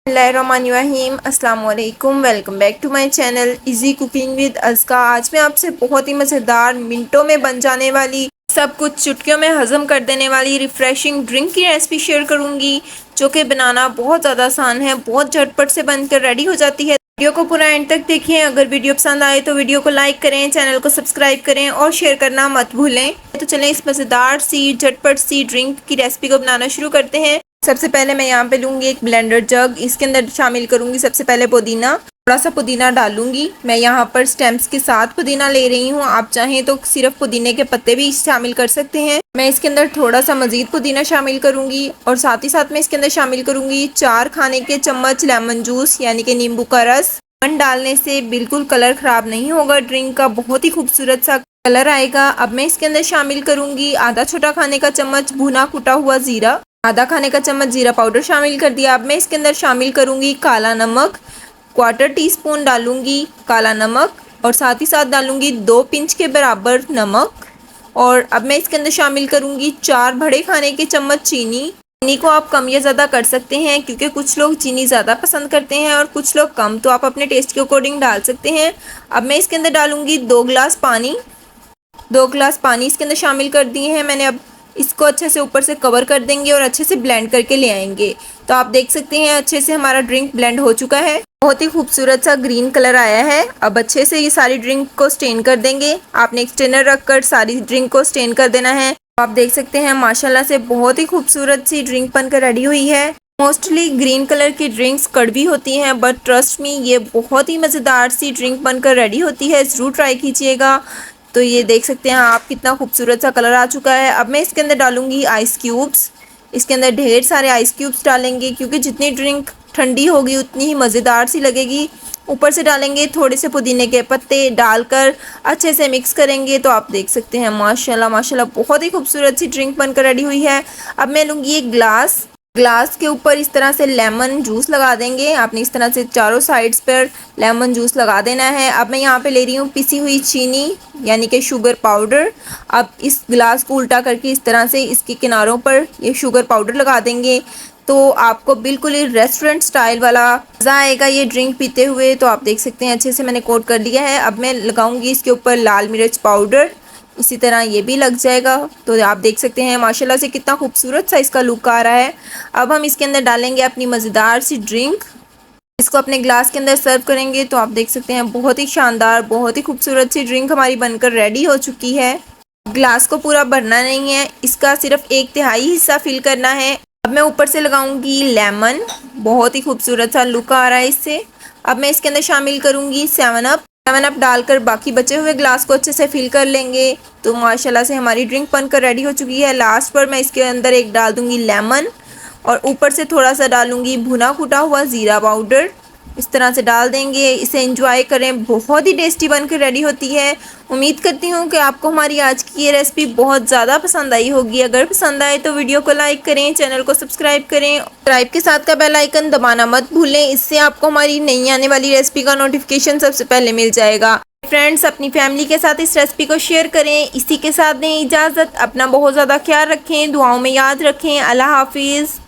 बिस्मिल्लाहिर्रहमानिर्रहीम अस्सलाम वालेकुम। Welcome back to my channel easy cooking with Azka. आज मैं आपसे बहुत ही मज़ेदार मिनटों में बन जाने वाली, सब कुछ चुटकियों में हज़म कर देने वाली रिफ़्रेशिंग ड्रिंक की रेसिपी शेयर करूंगी, जो कि बनाना बहुत ज़्यादा आसान है, बहुत झटपट से बनकर रेडी हो जाती है। वीडियो को पूरा एंड तक देखिए। अगर वीडियो पसंद आए तो वीडियो को लाइक करें, चैनल को सब्सक्राइब करें और शेयर करना मत भूलें। तो चलें इस मज़ेदार सी झटपट सी ड्रिंक की रेसिपी को बनाना शुरू करते हैं। सबसे पहले मैं यहाँ पे लूँगी एक ब्लेंडर जग। इसके अंदर शामिल करूँगी सबसे पहले पुदीना। थोड़ा सा पुदीना डालूंगी। मैं यहाँ पर स्टेम्स के साथ पुदीना ले रही हूँ, आप चाहें तो सिर्फ पुदीने के पत्ते भी शामिल कर सकते हैं। मैं इसके अंदर थोड़ा सा मज़ीद पुदीना शामिल करूँगी और साथ ही साथ मैं इसके अंदर शामिल करूँगी 4 खाने के चम्मच लेमन जूस, यानी कि नींबू का रस। लेमन डालने से बिल्कुल कलर ख़राब नहीं होगा, ड्रिंक का बहुत ही खूबसूरत सा कलर आएगा। अब मैं इसके अंदर शामिल करूँगी आधा छोटा खाने का चम्मच भुना कुटा हुआ ज़ीरा, आधा खाने का चम्मच जीरा पाउडर शामिल कर दिया। अब मैं इसके अंदर शामिल करूँगी काला नमक, 1/4 टीस्पून डालूंगी काला नमक और साथ ही साथ डालूंगी 2 पिंच के बराबर नमक। और अब मैं इसके अंदर शामिल करूँगी 4 बड़े खाने के चम्मच चीनी। चीनी को आप कम या ज़्यादा कर सकते हैं, क्योंकि कुछ लोग चीनी ज़्यादा पसंद करते हैं और कुछ लोग कम, तो आप अपने टेस्ट के अकॉर्डिंग डाल सकते हैं। अब मैं इसके अंदर डालूंगी 2 गिलास पानी। 2 गिलास पानी इसके अंदर शामिल कर दिए हैं मैंने। अब इसको अच्छे से ऊपर से कवर कर देंगे और अच्छे से ब्लेंड करके ले आएंगे। तो आप देख सकते हैं अच्छे से हमारा ड्रिंक ब्लेंड हो चुका है, बहुत ही खूबसूरत सा ग्रीन कलर आया है। अब अच्छे से ये सारी ड्रिंक को स्टेन कर देंगे। आपने एक स्टेनर रखकर सारी ड्रिंक को स्टेन कर देना है। आप देख सकते हैं माशाल्लाह से बहुत ही खूबसूरत सी ड्रिंक बनकर रेडी हुई है। मोस्टली ग्रीन कलर की ड्रिंक्स कड़वी होती हैं, बट ट्रस्ट मी ये बहुत ही मज़ेदार सी ड्रिंक बनकर रेडी होती है, ज़रूर ट्राई कीजिएगा। तो ये देख सकते हैं आप कितना खूबसूरत सा कलर आ चुका है। अब मैं इसके अंदर डालूंगी आइस क्यूब्स। इसके अंदर ढेर सारे आइस क्यूब्स डालेंगे, क्योंकि जितनी ड्रिंक ठंडी होगी उतनी ही मज़ेदार सी लगेगी। ऊपर से डालेंगे थोड़े से पुदीने के पत्ते, डालकर अच्छे से मिक्स करेंगे। तो आप देख सकते हैं माशाल्लाह माशाल्लाह बहुत ही खूबसूरत सी ड्रिंक बनकर रेडी हुई है। अब मैं लूँगी एक ग्लास के ऊपर इस तरह से लेमन जूस लगा देंगे। आपने इस तरह से चारों साइड्स पर लेमन जूस लगा देना है। अब मैं यहाँ पे ले रही हूँ पिसी हुई चीनी, यानी कि शुगर पाउडर। अब इस गिलास को उल्टा करके इस तरह से इसके किनारों पर ये शुगर पाउडर लगा देंगे, तो आपको बिल्कुल ही रेस्टोरेंट स्टाइल वाला मज़ा आएगा ये ड्रिंक पीते हुए। तो आप देख सकते हैं अच्छे से मैंने कोट कर दिया है। अब मैं लगाऊंगी इसके ऊपर लाल मिर्च पाउडर, इसी तरह ये भी लग जाएगा। तो आप देख सकते हैं माशाल्लाह से कितना खूबसूरत सा इसका लुक आ रहा है। अब हम इसके अंदर डालेंगे अपनी मज़ेदार सी ड्रिंक। इसको अपने ग्लास के अंदर सर्व करेंगे। तो आप देख सकते हैं बहुत ही शानदार, बहुत ही खूबसूरत सी ड्रिंक हमारी बनकर रेडी हो चुकी है। ग्लास को पूरा भरना नहीं है, इसका सिर्फ 1/3 हिस्सा फिल करना है। अब मैं ऊपर से लगाऊंगी लेमन, बहुत ही खूबसूरत सा लुक आ रहा है इससे। अब मैं इसके अंदर शामिल करूंगी 7 अप डालकर बाकी बचे हुए ग्लास को अच्छे से फिल कर लेंगे। तो माशाल्लाह से हमारी ड्रिंक बनकर रेडी हो चुकी है। लास्ट पर मैं इसके अंदर एक डाल दूंगी लेमन और ऊपर से थोड़ा सा डालूंगी भुना कुटा हुआ ज़ीरा पाउडर। इस तरह से डाल देंगे, इसे एंजॉय करें, बहुत ही टेस्टी बनकर रेडी होती है। उम्मीद करती हूँ कि आपको हमारी आज की ये रेसिपी बहुत ज़्यादा पसंद आई होगी। अगर पसंद आए तो वीडियो को लाइक करें, चैनल को सब्सक्राइब करें, सब्सक्राइब के साथ का बेल आइकन दबाना मत भूलें। इससे आपको हमारी नई आने वाली रेसिपी का नोटिफिकेशन सबसे पहले मिल जाएगा। फ्रेंड्स, अपनी फैमिली के साथ इस रेसिपी को शेयर करें। इसी के साथ दें इजाज़त। अपना बहुत ज़्यादा ख्याल रखें, दुआओं में याद रखें। अल्लाह हाफिज़।